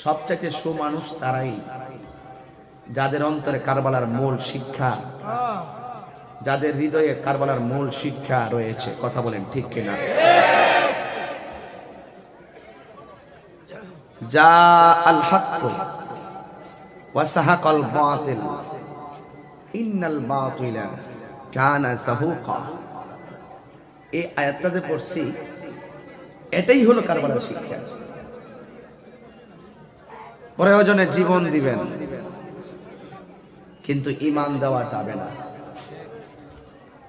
সবচাইতে সুমানুষ তারাই যাদের অন্তরে কারবালার মূল শিক্ষা, যাদের হৃদয়ে কারবালার মূল শিক্ষা রয়েছে। কথা বলেন ঠিক কিনা? যা আল হক ওয়া সাহাকাল বাতিল ইন্নাল বাতিলা কানা যাহুকা। এই আয়াতটা যে পড়ছি, এটাই হলো কারবালার শিক্ষা। প্রয়োজনে জীবন দিবেন, কিন্তু ঈমান দেওয়া যাবে না।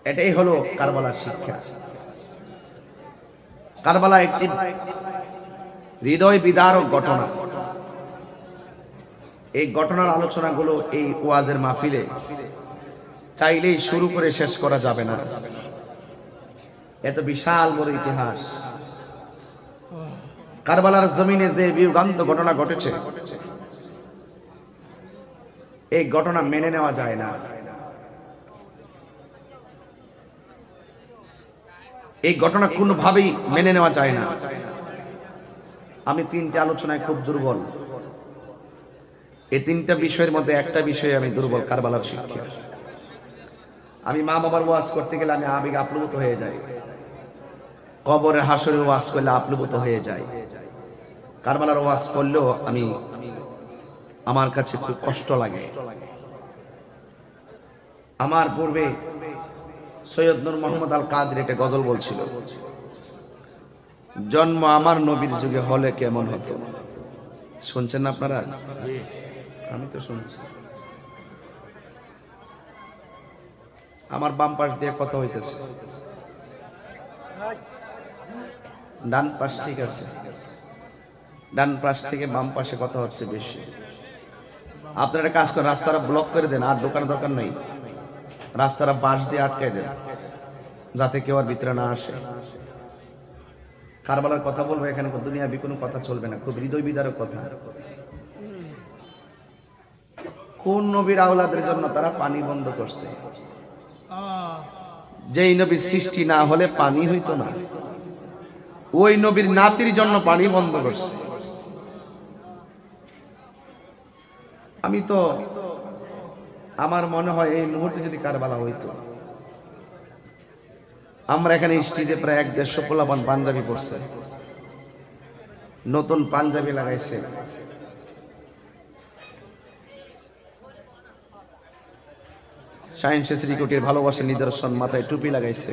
এটাই হলো কারবালার শিক্ষা। কারবালা একটি হৃদয় বিদারক ঘটনা। এই ঘটনার আলোচনাগুলো এই ওয়াজের মাহফিলে চাইলেই শুরু করে শেষ করা যাবে না। এত বিশাল বড় ইতিহাস। কারবালার জমিনে যে বিভ্রান্ত ঘটনা ঘটেছে, এই ঘটনা মেনে নেওয়া যায় না। এই ঘটনা কোনোভাবেই মেনে নেওয়া যায় না। আমি তিনটা আলোচনায় খুব দুর্বল। এই তিনটা বিষয়ের মধ্যে একটা বিষয়ে আমি দুর্বল, কারবালার শিক্ষা। আমি মা বাবার ওয়াজ করতে গেলে আমি আবেগ আপ্লুত হয়ে যাই। কবরের হাসরের ওয়াজ করলে আপ্লুত হয়ে যায়। কারবালার ওয়াজ করলেও আমার কাছে খুব কষ্ট লাগে। আমার পূর্বে সৈয়দ নূর মোহাম্মদ আল কাদরি একটা গজল বলছিল, জন্ম আমার নবীর যুগে হলে কেমন হতো। শুনছেন না আপনারা? আমি তো শুনছি। আমার বাম পাশ দিয়ে কথা হইতেছে, ডান পাশ ঠিক আছে। ডান পাশ থেকে বাম পাশে কথা হচ্ছে বেশি। আপনারা কাজ করেন, রাস্তাটা ব্লক করে দেন, আর দোকানের দরকার নেই। রাস্তাটা বাঁশ দিয়ে আটকে দেন, যাতে কেউ আর ভিতরে না আসে। কারবালার কথা বলবো, এখানে দুনিয়াবি কোনো কথা চলবে না। খুব হৃদয় বিদারক কথা। কোন নবীর আওলাদের জন্য তারা পানি বন্ধ করছে? যেই নবীর সৃষ্টি না হলে পানি হইতো না, ওই নবীর নাতির জন্য পানি বন্ধ করছে। আমি তো, আমার মনে হয় এই মুহূর্তে যদি কারবালা হইতো, আমরা এখানে স্টেজে প্রায় 150 পোলাপান পাঞ্জাবি পরছে, নতুন পাঞ্জাবি লাগাইছে, শাহিন শেষরি কোটির ভালোবাসার নিদর্শন, মাথায় টুপি লাগাইছে।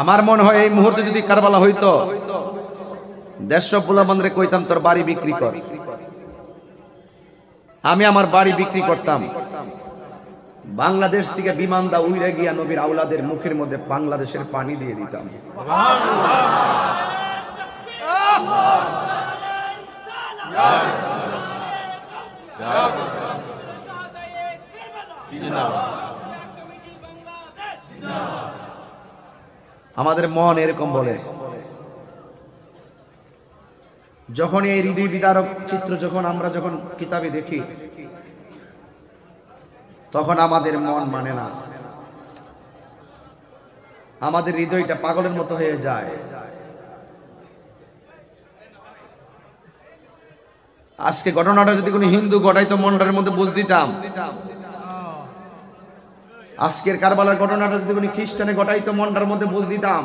আমার মনে হয় এই মুহূর্তে যদি কারবালা হইতো, 150 পোলাপানরে কইতাম তোর বাড়ি বিক্রি কর। আমি আমার বাড়ি বিক্রি করতাম, বাংলাদেশ থেকে বিমান দা উইরে গিয়া নবীর আওলাদের মুখের মধ্যে বাংলাদেশের পানি দিয়ে দিতাম। আমাদের মন এরকম বলে। যখন এই হৃদয় বিদারক চিত্র আমরা যখন কিতাবে দেখি, তখন আমাদের মন মানে না, আমাদের হৃদয়টা পাগলের মতো হয়ে যায়। আজকে ঘটনাটা যদি কোনো হিন্দু ঘটাইতো, মনটার মধ্যে বুঝ দিতাম। আজকের কারবালার ঘটনাটা যদি কোনো খ্রিস্টানে ঘটাইতো, মনটার মধ্যে বুঝ দিতাম।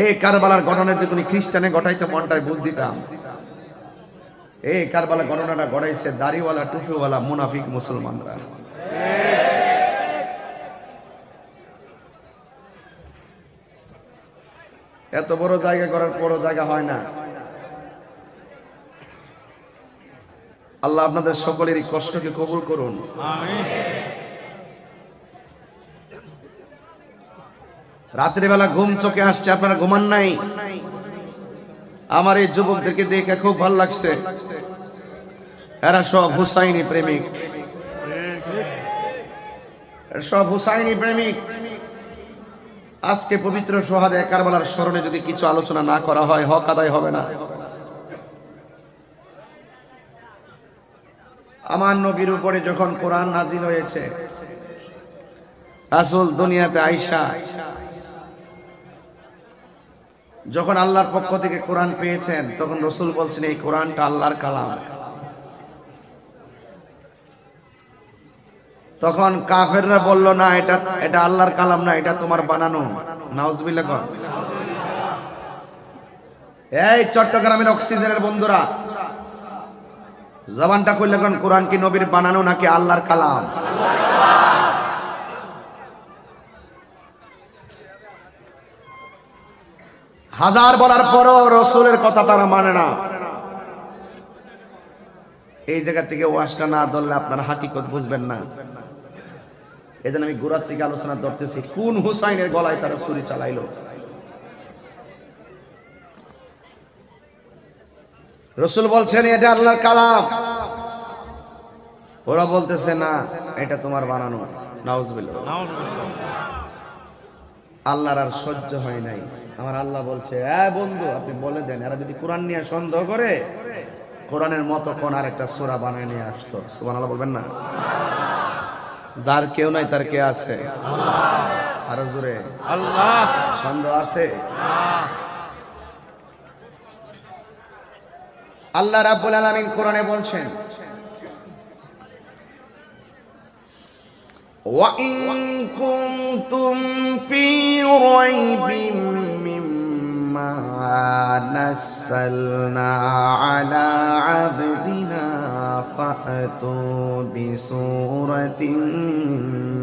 এই কারবালার ঘটনা যদি কোনো খ্রিস্টানে ঘটাইতো, মনটায় বুঝ দিতাম। এই কারবালা ঘটনাটা ঘটাইছে দাড়িওয়ালা টুপিওয়ালা মুনাফিক মুসলমানরা। এত বড় জায়গা করার বড় জায়গা হয় না। আল্লাহ আপনাদের সকলেরই কষ্টকে কবুল করুন। রাতের বেলা ঘুম চোখে আসছে, আপনারা ঘুমান নাই? আমার এই যুবকদেরকে দেখে খুব ভালো লাগছে। এরা সব হুসাইনি প্রেমিক, সব হুসাইনি প্রেমিক। আজকে পবিত্র সোহাদে কারবালার স্মরণে যদি কিছু আলোচনা না করা হয়, হক আদায় হবে না। আমার নবীর উপরে যখন কোরআন নাজিল হয়েছে, রাসূল দুনিয়াতে আইসা যখন আল্লাহর পক্ষ থেকে কোরআন পেয়েছেন তখন রাসূল বলছেন এই কোরআনটা আল্লাহর কালাম। তখন কাফেররা বলল না, এটা আল্লাহর কালাম না, এটা তোমার বানানো। নাউজুবিল্লাহ কর। এই চট্টগ্রামের অক্সিজেনের বন্ধুরা, জবানটা খুললে কোন কোরআন কি নবীর বানানো নাকি আল্লাহর কালাম? হাজার বলার পরও রাসূলের কথা তারা মানে না। এই জায়গা থেকে ওয়াজটা না ধরলে আপনার হাকিকত বুঝবেন না। এজন্য আমি গোড়ার থেকে আলোচনা ধরতেছি, কোন হুসাইনের গলায় তারা ছুরি চালাইলো। রাসূল বলছেন এটা আল্লাহর কালাম, ওরা বলতেছে না এটা তোমার বানানো। নাউজুবিল্লাহ। আল্লাহর আর সহ্য হয় নাই। আমার আল্লাহ বলছে, বন্ধু আপনি বলে দেন, এরা যদি কোরআন নিয়ে সন্দেহ করে কোরআনের মতো কোন আরেকটা সূরা বানায় নিয়ে আসতো। সুবহানাল্লাহ বলবেন না? যার কেউ নাই তার কে আছে? আল্লাহ। আরো জোরে আল্লাহ। সন্দেহ আছে? আল্লাহ রাব্বুল আলামিন কোরআনে বলছেন, ওয়া ইন কুনতুম ফি রাইবিন মিম্মা নাযালনা আলা আবদিনা ফাআতু বিসূরাতিন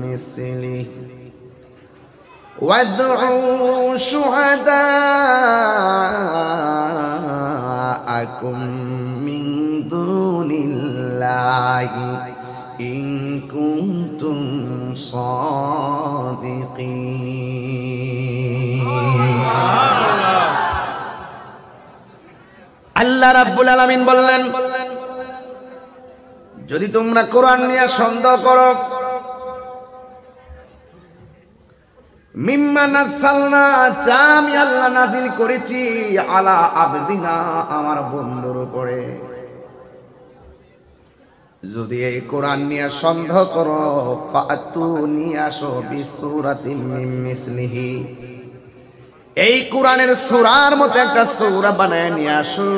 মিসলিহি ওয়াদউ শুহাদাআকুম মিন দুনিল্লাহি ইন কুনতুম সাদিকিন। আল্লাহ রাব্বুল আলামিন বললেন, যদি তোমরা কোরআন নিয়ে সন্দেহ করো, মিম্মা নাযালনা, যা আমি আল্লাহ নাজিল করেছি, আলা আবদিনা, আমার বন্ধুর উপরে, যদি এই কোরআন নিয়ে সন্দেহ করো, ফাতু নিয়ে আসো বিসূরাতিন মিন মিসলিহি, এই কোরআনের সূরার মতো একটা সূরা বানায় নিয়ে আসো।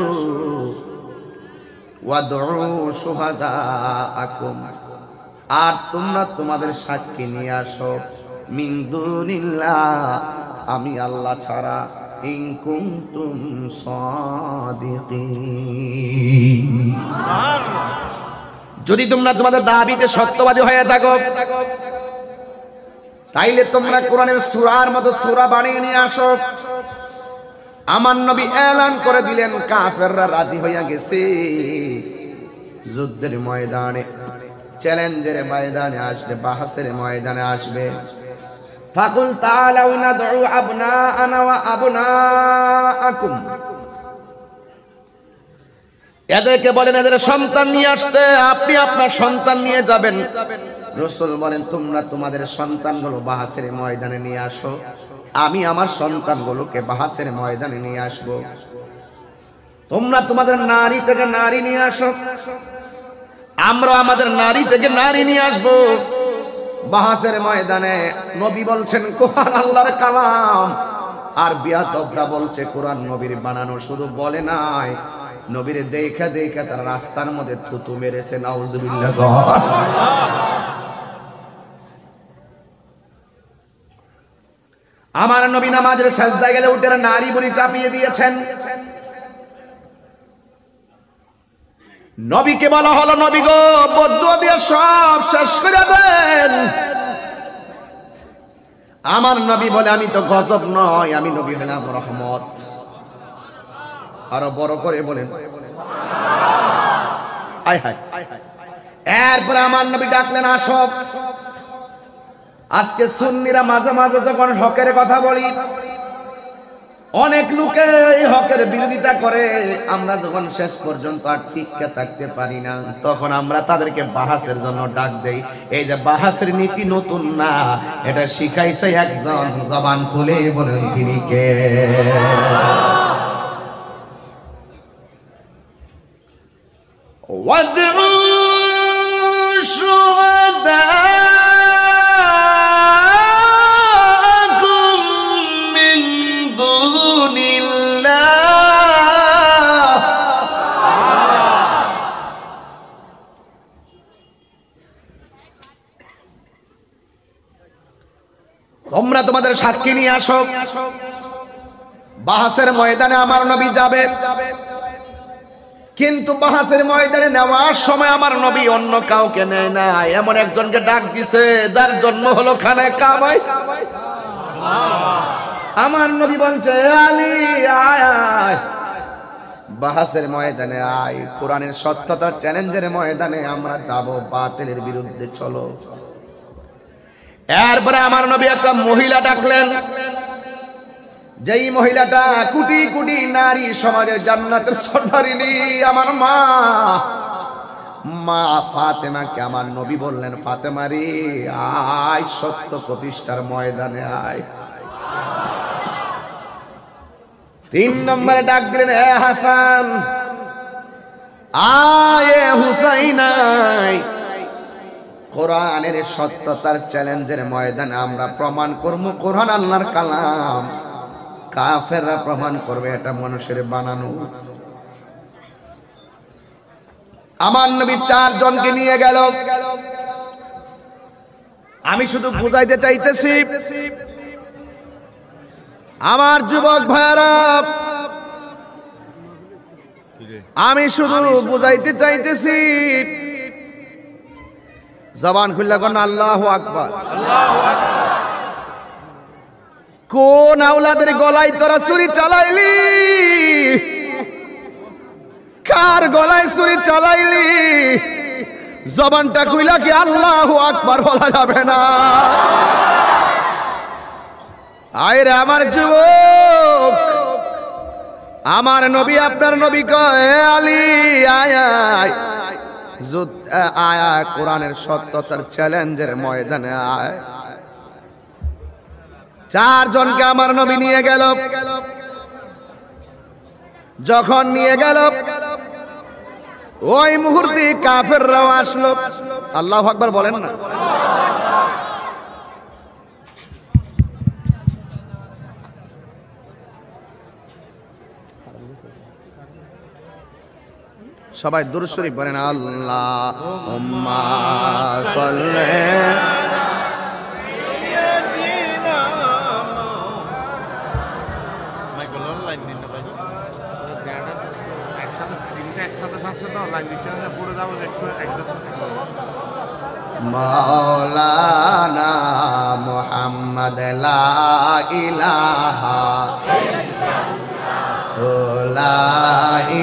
ওয়াদউ শুহাদাআকুম, আর তোমরা তোমাদের সাক্ষী নিয়ে আসো, মিন দুনিল্লাহ, আমি আল্লাহ ছাড়া, ইন কুনতুম সাদিকিন, যদি তোমরা তোমাদের দাবিতে সত্যবাদী হয়ে থাকো, তাইলে তোমরা কোরআনের সূরার মতো সূরা বানিয়ে নিয়ে আসো। আমার নবী এলান করে দিলেন, কাফেররা রাজি হইয়া গেছে, যুদ্ধের ময়দানে, চ্যালেঞ্জের ময়দানে আসবে, বাহাসের ময়দানে আসবে। ফাকুল তাআলাউ নাদউ আবনাআনা ওয়া আবনাআকুম, এদেরকে বলেন এদের সন্তান নিয়ে আসতে, আপনি আপনার সন্তান নিয়ে যাবেন। রাসূল বলেন, তোমরা তোমাদের সন্তানগুলো বাহাসের ময়দানে নিয়ে আসো, আমি আমার সন্তানগুলোকে বাহাসের ময়দানে নিয়ে আসবো। তোমরা তোমাদের নারী থেকে নারী নিয়ে আসো, আমরা আমাদের নারী থেকে নারী নিয়ে আসবো বাহাসের ময়দানে। নবী বলছেন কোরআন আল্লাহর কালাম, আর বিয়াদবরা বলছে কোরআন নবীর বানানো। শুধু বলে নাই, নবীর দেখা দেখা তারা রাস্তার মধ্যে থুতু মেরেছে। নাউজুবিল্লাহ। আমার নবী নামাজের সাজদায় গেলে উঠে নারী বুড়ি চাপিয়ে দিয়েছেন। নবীকে বলা হলো, নবী গো বদদুয়া দিয়ে সব শেষ করে দেন। আমার নবী বলে, আমি তো গজব নয়, আমি নবী হলাম রহমত। আরো বড় করে বলেন আয় হায়। এরপরে আমার নবী ডাকলেন, আসো। আজকে সুন্নিরা মাঝে মাঝে যখন হকের কথা বলি, অনেক লোকে এই হকের বিরোধিতা করে, আমরা যখন শেষ পর্যন্ত আর টিকে থাকতে পারি না, তখন আমরা তাদেরকে বাহাসের জন্য ডাক দেই। এই যে বাহাসের নীতি নতুন না, এটা শিখাইছে একজন, জবান খুলে বলেন তিনি কে? ওয়াদউ শুহাদাআকুম মিন দুনিল্লাহ তোমাদের সাক্ষী নিয়ে আসো। বাহাসের ময়দানে আমার নবী যাবে, কিন্তু বাহাসের ময়দানে নেওয়ার সময় আমার নবী অন্য কাউকে নেয় না, এমন একজনকে ডাক দিছে যার জন্ম হলো খানে কাবায়। আমার নবী বলছে, আলী আয় আয়, বাহাসের ময়দানে আয়, কোরআনের সত্যতার চ্যালেঞ্জের ময়দানে আমরা যাব, বাতিলের বিরুদ্ধে চলো। এরপরে আমার নবী একটা মহিলা ডাকলেন, যেই মহিলাটা কোটি কোটি নারী সমাজের জান্নাতের সর্দারিনী, আমার মা ফাতেমাকে আমার নবী বললেন, ফাতেমা রে আয়, সত্য প্রতিষ্ঠার ময়দানে আয়। 3 নম্বরে ডাক দিলেন, এ হাসান আয়, এ হুসাইন আয়, কোরআনের সত্যতার চ্যালেঞ্জের ময়দানে আমরা প্রমাণ করব কোরআন আল্লাহর কালাম, কাফেররা প্রমাণ করবে এটা মানুষের বানানো। আমার নবী 4 জনকে নিয়ে গেল। আমি শুধু বুঝাইতে চাইতেছি আমার যুবক ভাইরা, আমি শুধু বুঝাইতে চাইতেছি, জবান খুললা কোন আল্লাহু আকবার। কোন আওলাদের গলায় তোরা ছুরি চালাইলি? কার গলায় ছুরি চালাইলি? জবানটা খুইলা কি আল্লাহু আকবার বলা যাবে না? আয়রে আমার যুবক, আমার নবী আপনার নবী কয়, আলী আয় আয়, আয় আয়, কোরআনের সত্যতার চ্যালেঞ্জের ময়দানে আয়। 4 জনকে আমার নবী নিয়ে গেল। যখন নিয়ে গেল, ওই মুহূর্তে কাফেররাও আসলো। আল্লাহু আকবার বলেন না? সবাই দুরূদ শরীফ পড়েন, আল্লাহুম্মা সাল্লি। মাওলানা মুহাম্মদ লা ইলাহা লা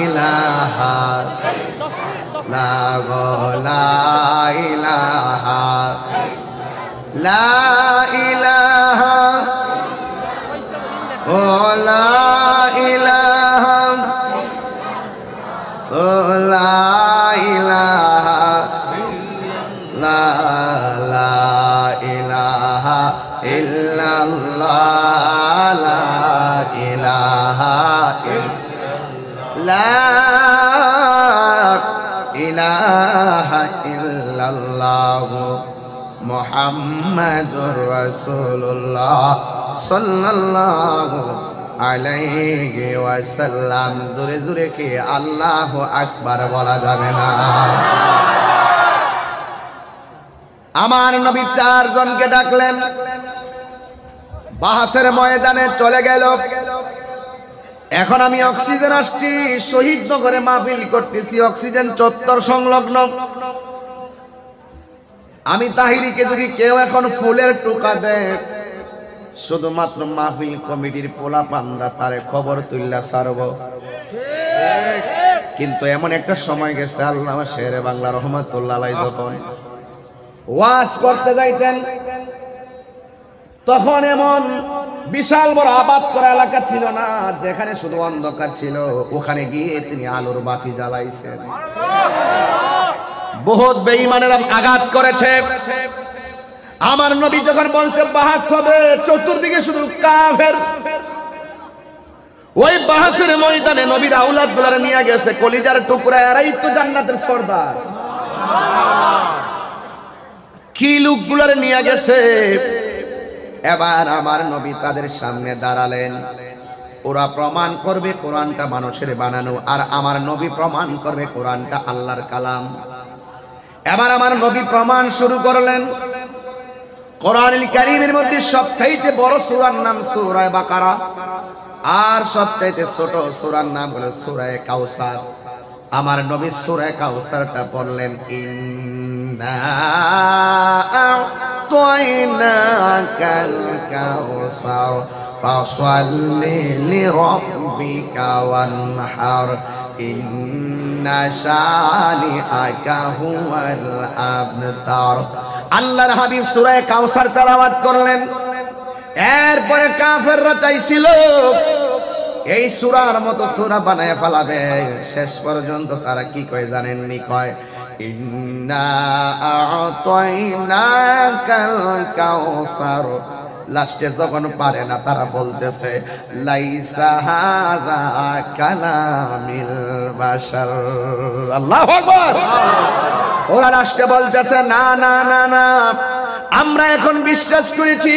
ইলাহা লা ইলাহা লা ইলাহা ও লা ইলাহা ও লা ইলাহা লা ইলাহা ইল্লাল্লাহ লা ইলাহা লা ইলাহা ইল্লাল্লাহ মুহাম্মাদুর রাসূলুল্লাহ সাল্লাল্লাহু আলাইহি ওয়াসাল্লাম। জোরে জোরে কি আল্লাহু আকবার বলা যাবে না? আমার নবী 4 জনকে ডাকলেন, বাহাসের ময়দানে চলে গেল। এখন আমি অক্সিজেন আসছি, শহীদ নগরে মাহফিল করতেছি, অক্সিজেন চত্বর সংলগ্ন। আমি তাহিরিকে যদি কেউ এখন ফুলের টোকা দেয়, শুধুমাত্র মাহফিল কমিটির পোলা পান্ডা তারে খবর তুললা ছাড়ব। কিন্তু এমন একটা সময় গেছে, আল্লামা শেরে বাংলা রহমাতুল্লাহ আলাইহি যখন ওয়াজ করতে যাইতেন, তখন এমন বিশাল বড় আবাদ করা এলাকা ছিল না, যেখানে শুধু অন্ধকার ছিল। ওখানে গিয়ে তিনি আলোর বাতি জ্বালাইছেন। বহুত বেঈমানেরা আঘাত করেছে। আমার নবী যখন বলছে বাহাস হবে, চতুর্দিকে শুধু কাফের। ওই বাহাসের ময়দানে নবীর আওলাদ গুলারে নিয়ে গেছে, কলিজার টুকরা, এরাই তো জান্নাতের সর্দার। কি লোকগুলারে নিয়ে গেছে। এবার আমার নবী তাদের সামনে দাঁড়ালেন। ওরা প্রমাণ করবে কোরআনটা মানুষের বানানো, আর আমার নবী প্রমাণ করবে কোরআনটা আল্লাহর কালাম। এবার আমার নবী প্রমাণ শুরু করলেন। কোরআনুল কারীমের মধ্যে সবচাইতে বড় সূরার নাম সূরা বাকারা, আর সবচাইতে ছোট সূরার নাম হলো সূরা কাউসার। আমার নবী সূরা কাউসারটা পড়লেন, ইন্না আ'তাইনাকাল কাউসার ফাসাল্লি লিরাব্বিকা ওয়ানহার ইন্না শানিআকা হুয়াল আবতার। আল্লাহর হাবিব সূরা কাউসার তেলাওয়াত করলেন। এরপরে কাফেররা চাইছিল এই সূরার মতো সূরা বানায় ফেলাবে। শেষ পর্যন্ত তারা কি কয় জানেননি? কয় ইন্না আ'তাইনাকাল কাউসার। লাস্টে যখন পারে না তারা বলতেছে লাইসা হাযা কালামিল বাশার। আল্লাহু আকবার। ওরা লাস্টে বলতেছে না না না না, আমরা এখন বিশ্বাস করেছি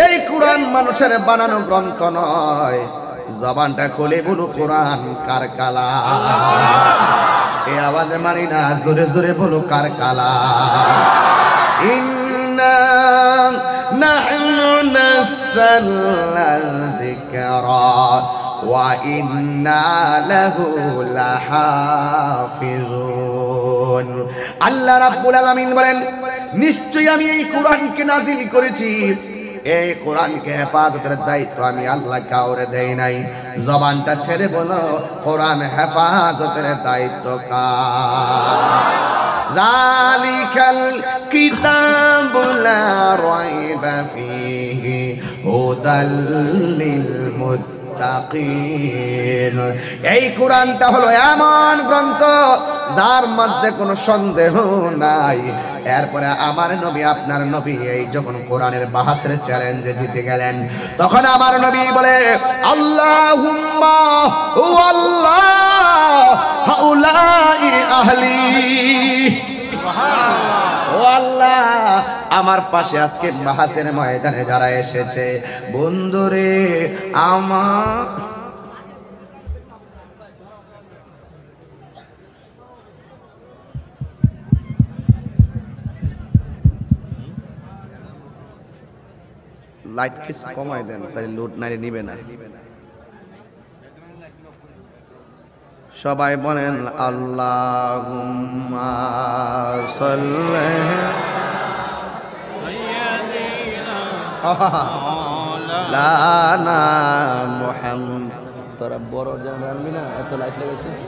এই কোরআন মানুষের বানানো গ্রন্থ নয়। জবানটা খুলে বলো কোরআন কার কালাম? এই আওয়াজে মানি না, জোরে জোরে বলো কার কালাম? ইন্না নাহনু নাসাল্লাল যিকরা ওয়া ইন্না লাহু লাহাফিজুন। আল্লাহ রাব্বুল আলামিন বলেন, নিশ্চয়ই আমি এই কোরআনকে নাজিল করেছি, এই কোরআনকে হেফাজতের দায়িত্ব আমি আল্লাহ কাউরে দেই নাই। জবানটা ছেড়ে বলো কোরআন হেফাজতের দায়িত্ব কার? যালিকাল কিতাবু লা রাইবা ফীহি হুদাল লিল মুত্তাকিন। এই কোরআনটা হলো এমন গ্রন্থ যার মধ্যে কোনো সন্দেহ নাই। এরপরে আমার নবী, আপনার নবী এই যখন কোরআনের বাহাসের চ্যালেঞ্জে জিতে গেলেন, তখন আমার নবী বলে আল্লাহুম্মা ওয়াল্লাহ হাউলাই আহলি। ও আল্লাহ, আমার পাশে আজকে বাহাসের ময়দানে যারা এসেছে, বন্ধুরে আমার লাইট কিছু কমাই দেন, তাই লোড নাইলে নিবে না। সবাই বলেন আল্লাহুম্মা সাল্লি লানা মুহাম্মদ। তোরা বড় জানবি না, এত লাইট লেগেছিস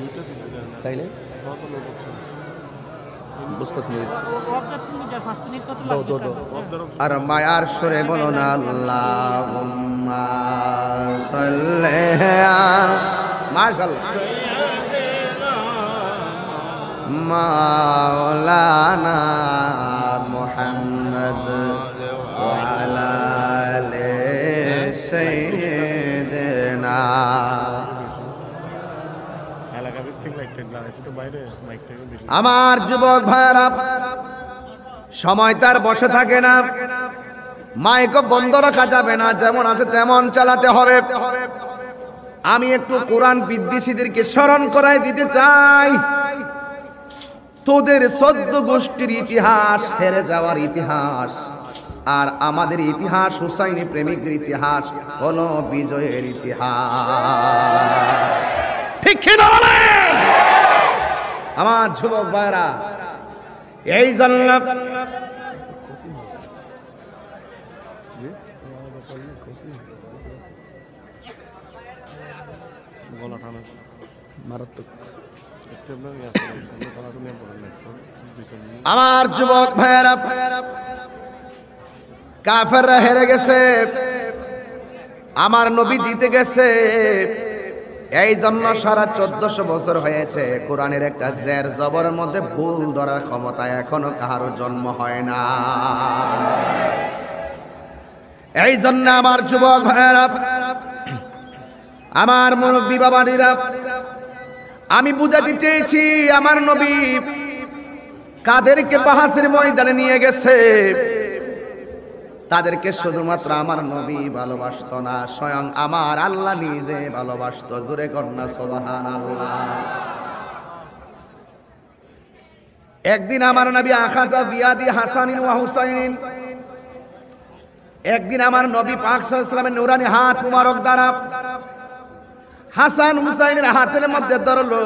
তাইলে আর মায়ার সুরে বলো না আল্লাহুম্মা সাল্লি মাশাআল্লাহ মাওলানা মুহাম্মদ ওয়া আলা আলি সাইয়্যিদিনা। আমার যুবক ভাইরা, সময় তার বসে থাকে না, মাইক বন্ধ রাখা যাবে না, যেমন আছে তেমন চালাতে হবে। আমি একটু কোরআন বিদ্বেষীদেরকে স্মরণ করাই দিতে চাই। তোদের 14 গোষ্ঠীর ইতিহাস হেরে যাওয়ার ইতিহাস, আর আমাদের ইতিহাস হুসাইনি প্রেমিকদের ইতিহাস হলো বিজয়ের ইতিহাস। ঠিক কি না বলেন আমার যুবক ভাইরা? এই জন্য আমার যুবক ভাইরা, কাফেররা হেরে গেছে, আমার নবী জিতে গেছে। এই জন্য সারা 1400 বছর হয়েছে কোরআনের একটা জের জবরের মধ্যে ভুল ধরার ক্ষমতা এখনো কারো জন্ম হয় না। এই জন্য আমার যুবক ভাইরা, আমার মুরব্বী বাবারা, আমি বুঝাতে চেয়েছি আমার নবী কাদেরকে বাহাসের ময়দানে নিয়ে গেছে, তাদেরকে শুধুমাত্র আমার নবী ভালোবাসতো না, স্বয়ং আমার আল্লাহ নিজে ভালোবাসতো। জোরে কন্যা সুবহানাল্লাহ। একদিন আমার নবী আখাযা বিয়াদি হাসানিন ওয়া হুসাইনিন, একদিন আমার নবী পাক সাল্লাল্লাহু আলাইহি ওয়াসাল্লামের নূরানি হাত মুবারক দ্বারা হাসান হুসাইনের হাতের মধ্যে ধরলো,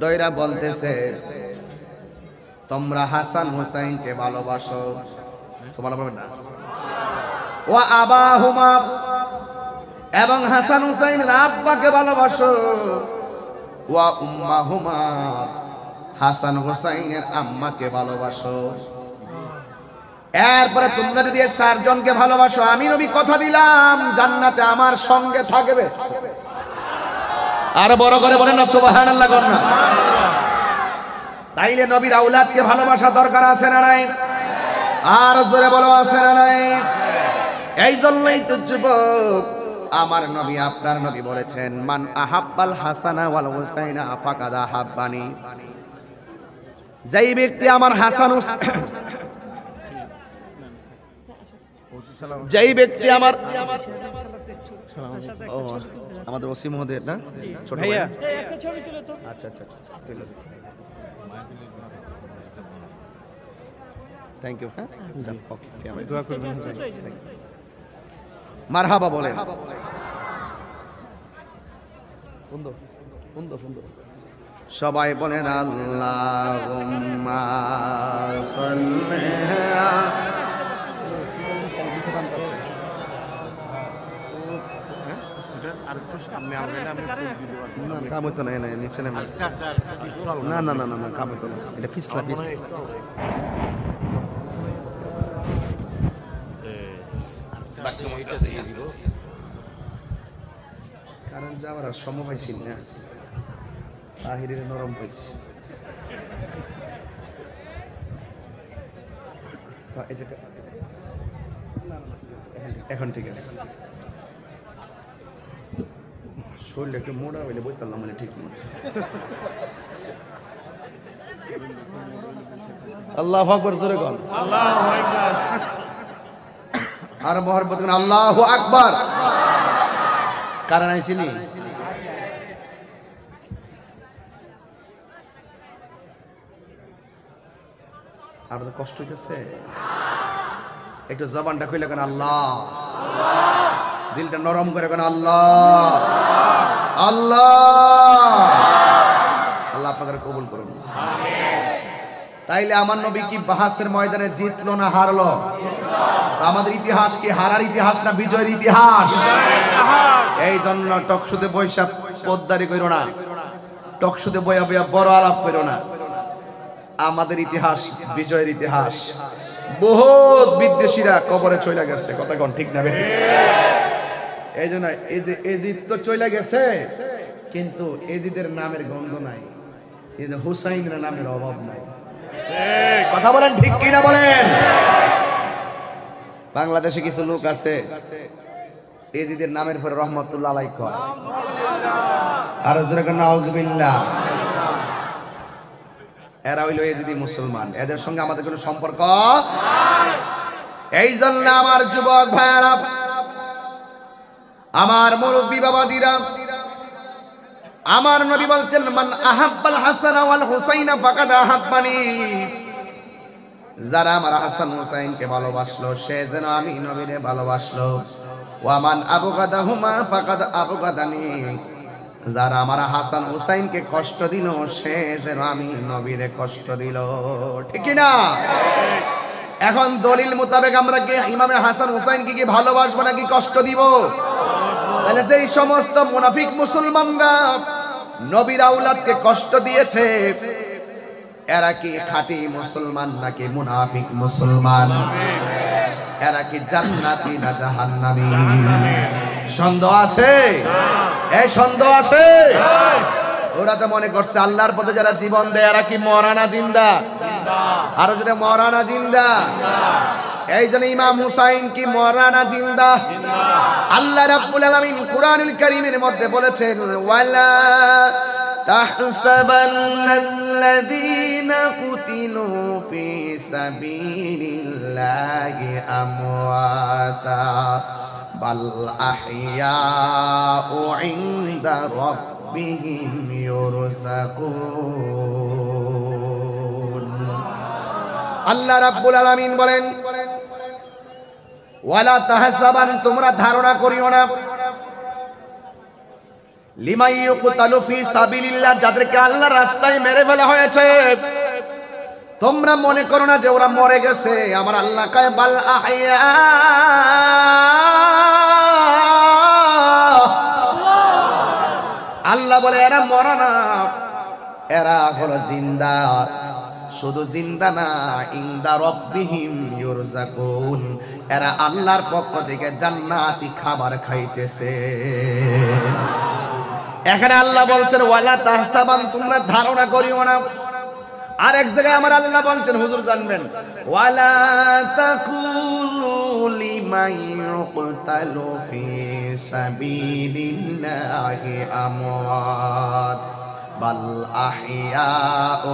দয়রা বলতেছে, তোমরা হাসান হুসাইনকে ভালোবাসো, সুবহানাল্লাহ না, ওয়া আবাহুমা, এবং হাসান হুসাইনের আব্বাকে ভালোবাসো, ওয়া উম্মাহুমা, হাসান হুসাইনের আম্মাকে ভালোবাসো। এরপরে তোমরা যদি এই চারজনকে ভালোবাসো, আমি নবী কথা দিলাম জান্নাতে আমার সঙ্গে থাকবে। আর বড় করে বলেন না সুবহানাল্লাহ করেন না। তাইলে নবীর আওলাদকে ভালোবাসা দরকার আছে না নাই? আর জোরে বলো আছে না নাই? এই জন্যই তো যুবক, আমার নবী আপনার নবী বলেছেন, মান আহাব্বাল হাসানা ওয়াল হুসাইনা ফাকাদ আহাব্বানি। যেই ব্যক্তি আমার হাসান যেই ব্যক্তি আমার আমাদের ওসি মহোদয় না ছোট ভাইয়া, আচ্ছা আচ্ছা থ্যাংক ইউ। হ্যাঁ মারহাবা বলেন। সুন্দর সুন্দর সুন্দর সবাই বলেন আল্লাহুম্মা সাল্লি কারণ যাওয়ার সময় পাইছি না, বাহিরের নরম পাইছি। এখন ঠিক আছে, শরীর একটু মোটা হইলে বই পারলাম মানে ঠিক মতো। আল্লাহু আকবার, জোরে বল আল্লাহু আকবার। আর মহব্বত করে আল্লাহু আকবার। কারণ আইছিনি আপনাদের কষ্ট হইতেছে, একটু জবানটা খুলে কেন আল্লাহ, দিলটা নরম করে কেন আল্লাহ আল্লাহ। আল্লাহ আপনাদের কবুল করুন। তাইলে আমার নবী কি বাহাসের ময়দানে জিতলো না হারলো? আমাদের ইতিহাস কি হারার ইতিহাস না বিজয়ের ইতিহাস? এই জন্য টকশুতে বৈশা পোদ্দারি করো না, টকশুতে বইয়া বইয়া বড় আলাপ করো না। আমাদের ইতিহাস বিজয়ের ইতিহাস। বহুত বিদ্বেষীরা কবরে চলে গেছে, কথা কোন ঠিক না? এই জন্য এই যে এজিদ তো চলে গেছে, কিন্তু এজিদের নামের গন্ধ নাই, কিন্তু হুসাইনের নামের অভাব নাই। কথা বলেন ঠিক কিনা বলেন? বাংলাদেশে কিছু লোক আছে এজিদের নামের পরে রহমতুল্লাহ আলাইহি কয়, আর জোরে কর নাউজুবিল্লাহ। এরা হইল এজিদি মুসলমান, এদের সঙ্গে আমাদের কোনো সম্পর্ক নাই। এই জন্য আমার যুবক ভাইরা, আমার মুরব্বী বাবাজিরা, আমার নবী বলছেন, মান আহাব্বাল হাসানা ওয়াল হুসাইনা ফাকাদ আহাব্বানি। যারা আমার হাসান হুসাইনকে ভালোবাসলো, সে যেন আমি নবীরে ভালোবাসলো। ওয়া মান আবগাদাহুমা ফাকাদ আবগাদানি। যারা আমার হাসান হুসাইনকে কষ্ট দিল, সে যেন আমি নবীরে কষ্ট দিল। ঠিক কি না? এখন দলিল মোতাবেক আমরা কি ইমামে হাসান হুসাইনকে কি ভালোবাসবো নাকি কষ্ট দিব? তাহলে যেই সমস্ত মুনাফিক মুসলমানরা নবীর আওলাদকে কষ্ট দিয়েছে, এরা কি খাঁটি মুসলমান নাকি মুনাফিক মুসলমান? এরা কি জান্নাতি না জাহান্নামী? সন্দেহ আছে? এই সন্দেহ আছে? ওরা তো মনে করছে আল্লাহর পথে যারা জীবন দেয় এরা কি মরানা জিন্দা? আর যেটা মরানা জিন্দা। এই জন্য ইমাম হুসাইন কি মরানা জিন্দা? আল্লাহ রাব্বুল আলামিন কুরআনুল কারীমের মধ্যে বলেছেন, ওয়ালা তাহসাবান্নাল্লাযীনা কুতিলু ফি সাবিলিল্লাহি আমওয়াতা বাল আহইয়াউ ইনদা রাব্বিহিম ইউরযাকুন। আল্লাহ রাব্বুল আলামিন বলেন, ওয়ালা তাহসাবান, তোমরা ধারণা করিও না, লিমান ইউকতালু ফি সাবিলিল্লাহ, যাদেরকে আল্লাহর রাস্তায় মেরে ফেলা হয়েছে, তোমরা মনে করো না যে ওরা মরে গেছে। আমার আল্লাহ কয় বাল আহইয়া, আল্লাহ বলে এরা মরা না, এরা হলো জিন্দা। শুধু জিন্দা না, ইনদা রাব্বিহিম ইউরযাকুন, এরা আল্লাহর পক্ষ থেকে জান্নাতি খাবার খাইতেছে। এখানে আল্লাহ বলছেন ওয়ালা তাহসাবান, তোমরা ধারণা করিও না। আর এক জায়গায় আমার আল্লাহ বলছেন, হুজুর জানবেন, ওয়ালা তাকুলু লিমান ইউকতালু ফি সাবিলিল্লাহি আমওয়াত বাল আহইয়াউ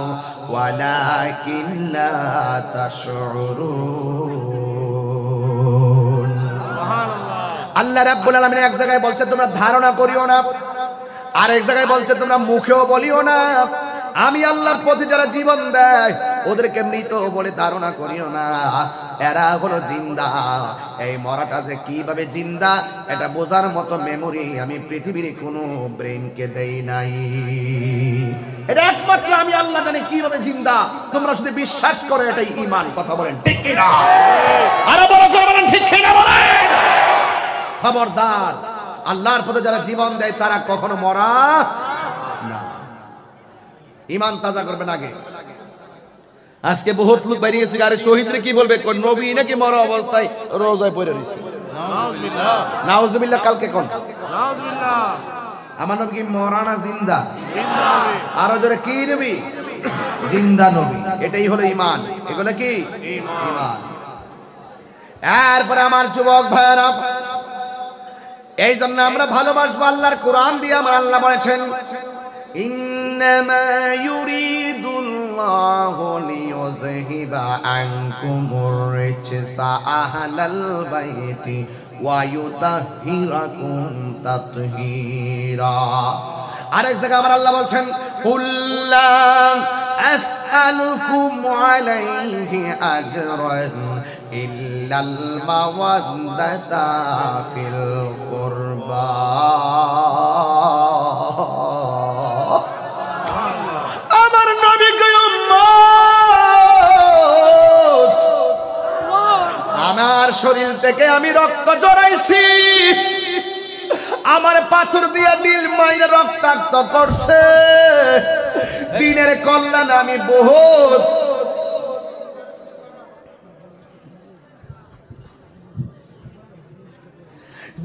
ওয়ালাকিন লা তাশউরুন। সুবহানাল্লাহ। আল্লাহ রাব্বুল আলামিন এক জায়গায় বলছে তোমরা ধারণা করিও না, আর এক জায়গায় বলছে তোমরা মুখেও বলিও না। আমি আল্লাহর পথে যারা জীবন দেয় ওদেরকে মৃত বলে ধারণা করিও না, এরা হলো জিন্দা। এই মরাটা যে কিভাবে জিন্দা এটা বোঝার মতো মেমোরি আমি পৃথিবীর কোনো ব্রেনকে দেই নাই। এটা একমাত্র আমি আল্লাহ জানি কিভাবে জিন্দা। তোমরা শুধু বিশ্বাস করো, এটাই ঈমান। কথা বলেন ঠিক কি না? আরে বড় করে বলেন ঠিক কি না বলেন। খবরদার, আল্লাহর পথে যারা জীবন দেয় তারা কখনো মরা না। ঈমান তাজা করবেন আগে। আজকে বহুত লোক বাইরে গেছে, আরে শহীদরে কি বলবে, কোন নবী নাকি মরা অবস্থায় রোজায় পড়ে রইছে। নাউজুবিল্লাহ, নাউজুবিল্লাহ। কালকে কোন নাউজুবিল্লাহ, আমার নবী কি মরা না জিন্দা? জিন্দা নবী। আরো জোরে কি নবী? জিন্দা নবী। এটাই হলো ঈমান। এগুলো কি ঈমান। এরপরে আমার যুবক ভাইরা, এই জন্য আমরা ভালোবাসবো আল্লাহর কোরআন দিয়ে। আমার আল্লাহ বলেছেন, ইন্নামা ইউরিদুল্লাহু লিইয়ুযহিবা আনকুমুর রিজসা আহলাল বাইতি ওয়া ইউতাহহিরাকুম তাতহীরা। আরেক জায়গায় আমার আল্লাহ বলছেন, কুল্লা আসআলুকুম আলাইহি আজরান ইল্লাল মাওয়াদ্দাতা ফিল কুরবা। আমার নবীকে উম্মত, আমার শরীর থেকে আমি রক্ত জড়াইছি, আমার পাথর দিয়ে দিল মাইরা রক্তাক্ত করছে। দিনের কল্যাণ আমি বহুত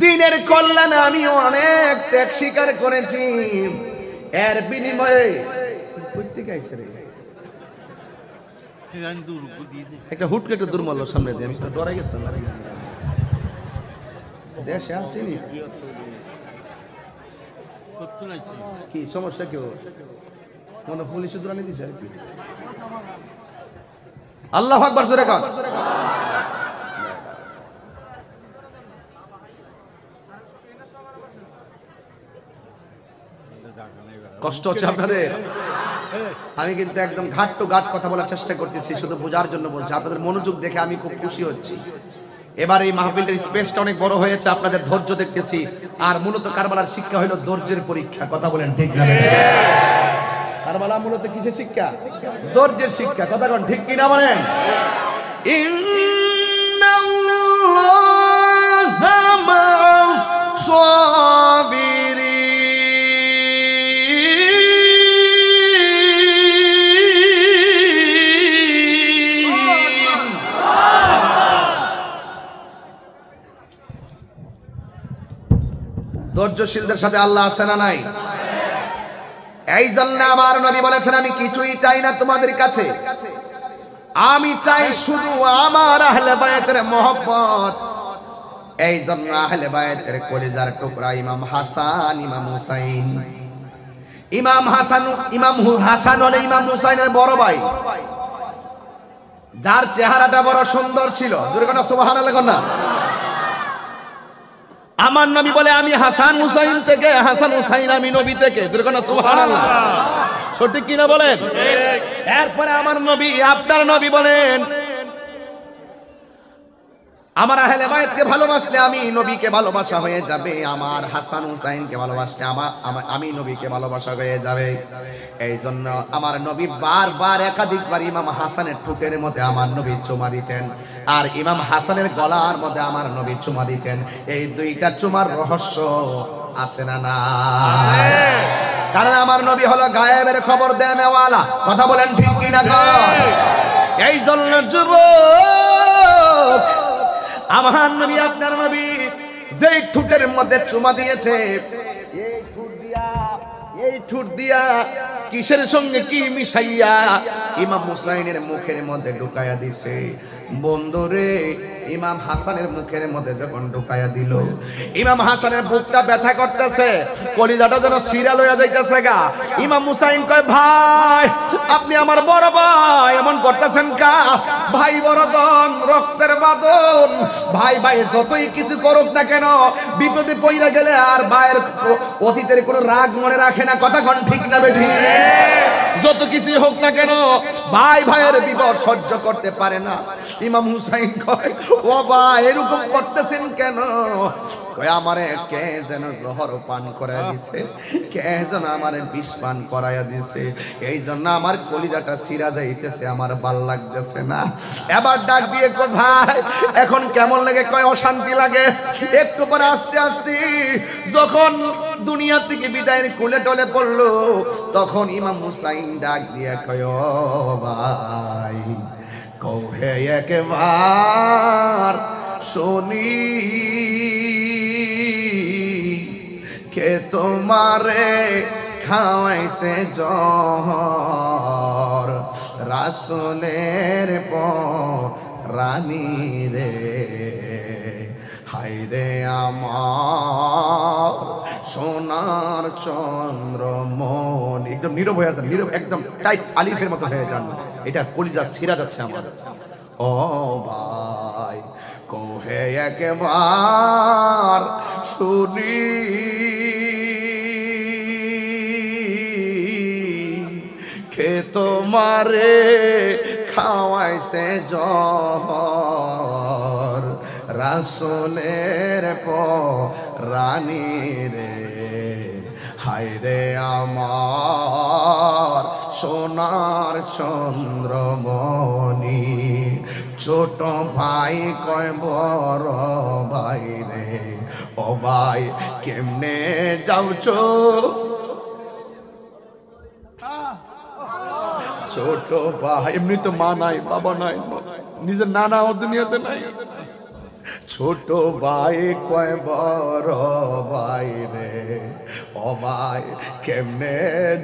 দিনের কল্যাণে আমি অনেক ত্যাগ স্বীকার করেছি। এর বিনিময়ে একটা হুটকে একটা দুর্মল্ল সামনে দিয়ে আমি ডরাই গেছিলাম। দেশে আসিনি কি সমস্যা, কেউ মনে পুলিশে দৌড়ানি দিছে আর কি। আল্লাহু আকবার জোরে কর। কষ্ট হচ্ছে আপনাদের? আমি কিন্তু একদম ঘাট টু ঘাট কথা বলার চেষ্টা করতেছি, শুধু বোঝার জন্য বলছি। আপনাদের মনোযোগ দেখে আমি খুব খুশি হচ্ছি। এবার এই মাহফিলটার স্পেসটা অনেক বড় হয়েছে, আপনাদের ধৈর্য দেখতেছি। আর মূলত কারবালার শিক্ষা হলো ধৈর্যের পরীক্ষা। কথা বলেন ঠিক না? কারবালা মূলত কিসের শিক্ষা? ধৈর্যের শিক্ষা। কথা বলেন ঠিক কিনা বলেন? ইন্নাল্লাহা মা'আস সাবিরিন। ধৈর্যশীলদের সাথে আল্লাহ আছে না নাই? এই জন্য আমার নবী বলেছেন, আমি কিছুই চাই না তোমাদের কাছে, আমি চাই শুধু আমার আহলে বায়াতের মহব্বত। এই জন্য আহলে বায়াতের কলিজার টুকরা ইমাম হাসান, ইমাম হুসাইন। ইমাম হাসান হলে ইমাম হুসাইনের বড় ভাই, যার চেহারাটা বড় সুন্দর ছিল। জোরে কোন সুবহানাল্লাহ কোন না? আমার নবী বলে, আমি হাসান হুসাইন থেকে, হাসান হুসাইন আমি নবী থেকে। জোরে কোন সুবহানাল্লাহ। সঠিক কিনা বলেন? এরপরে আমার নবী, আপনার নবী বলেন, আমার আহলে বায়াতকে ভালোবাসলে আমি নবীকে ভালোবাসা হয়ে যাবে, আমার হাসান হুসাইনকে ভালোবাসলে আমি নবীকে ভালোবাসা হয়ে যাবে। এই জন্য আমার নবী বারবার একাধিকবার ইমাম হাসানের ঠোঁটের মধ্যে আমার নবী চুমা দিতেন, আর ইমাম হাসানের গলার মধ্যে আমার নবী চুমা দিতেন। এই দুইটা চুমার রহস্য আছে না না? কারণ আমার নবী হলো গায়েবের খবর দেনেওয়ালা। কথা বলেন ঠিক কিনা? এই জন্য যুবক, আমার নবী আপনার নবী যেই ঠোঁটের মধ্যে চুমা দিয়েছে, এই ঠোঁট দিয়া কিসের সঙ্গে কি মিশাইয়া ইমাম হুসাইনের মুখের মধ্যে ঢুকাইয়া দিছে। বন্ধুরে, ইমাম হাসানের মুখের মধ্যে যখন ঢুকাইয়া দিল, ইমাম হাসানের বুকটা ব্যথা করতেছে, কলিজাটা যেন সিরা লইয়া যাইতেছে গা। ইমাম হুসাইন কয়, ভাই আপনি আমার বড় ভাই, এমন করতেছেন কা? ভাই বড়দন, রক্তের বাঁধন। ভাই ভাই যতই কিছু করুক না কেন, বিপদে পইরা গেলে আর ভাইয়ের অতীতের কোনো রাগ মনে রাখে না। কথা কোন ঠিক না বেঠি? যত কিছু হোক না কেন, ভাই ভাইয়ের বিপদ সহ্য করতে পারে না। ইমাম হুসাইন কয়, ও ভাই এরকম করতেছেন কেন? কয়, আমারে কে যেন জহর পান করাইয়া দিছে, কে যেন আমারে বিষ পান করাইয়া দিছে, এই জন্য আমার কলিজাটা সিরা যাইতেছে, আমার ভাল লাগতেছে না। এবার ডাক দিয়ে কয়, ভাই এখন কেমন লাগে? কয়, অশান্তি লাগে। একটু পরে আস্তে আস্তে যখন দুনিয়া থেকে বিদায়ের কোলে টলে পড়লো, তখন ইমাম হুসাইন ডাক দিয়ে কয়, ও ভাই কহে একবার শুনি, কে তোমারে খাওয়াইছে জহর, রাসূলের রানী রে, হায়রে আমার সোনার চন্দ্রমণি। একদম নীরব হয়ে আছেন, নীরব, একদম টাইট আলিফের মতো হয়ে যান। এটা কলিজা ছিঁড়া যাচ্ছে আমার। ও ভাই কোহে একবার শুনি, কে তোমারে খাওয়াইছে জহর, রাসূলের রানী রে, হায়রে আমার সোনার চন্দ্রমণি। ছোট ভাই কয় বড় ভাই রে, ও ভাই কেমনে যাওছো? ছোট ভাই, এমনি তো মা নাই, বাবা নাই, নিজের নানা ও দুনিয়াতে নাই। ছোট ভাই কয় বড় ভাই রে, ও ভাই কেমনে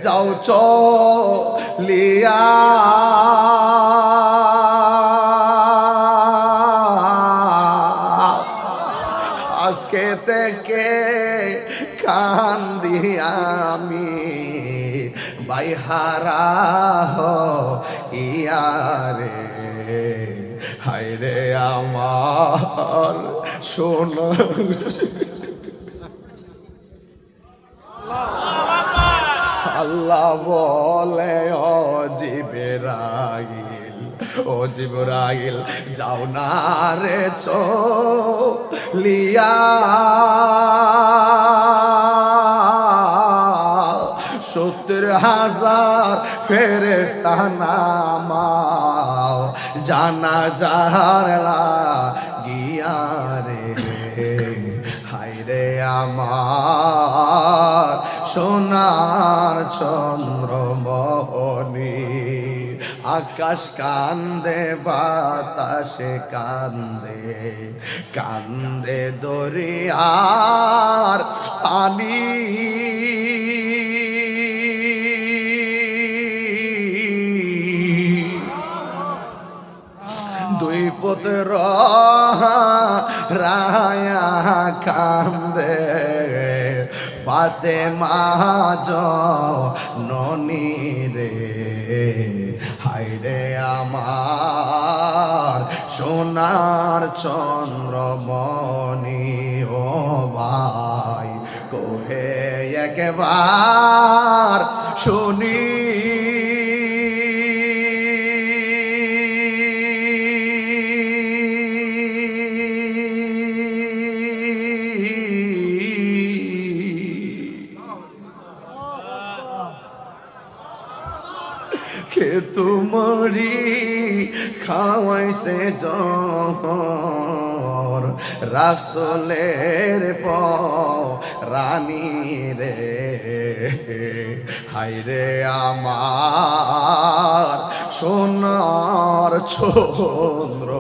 যাওছ লিয়া? আজকে থেকে কান্দি আমি, ভাই হারা ইয়ারে, হায়রে আমার সোনা। আল্লাহ বলে, ও জিবরাইল, ও জিবরাইল যাও না রে চলিয়া, 70,000 ফেরেশতা নামাও জানাজার লাগিয়া রে, হায়রে আমার সোনার চন্দ্রমণি। আকাশ কান্দে, বাতাসে কান্দে, কান্দে দরিয়ার পানি, দুই পুত্র রায়া কান্দে, ফাতেমা জননী রে, হায়রে আমার সোনার চন্দ্রমণি। ও ভাই কোহে একবার শুনি, তুমরি খাওয়াইছে জহর রাসূলের রানী রে হায়রে আমার সোনার চন্দ্র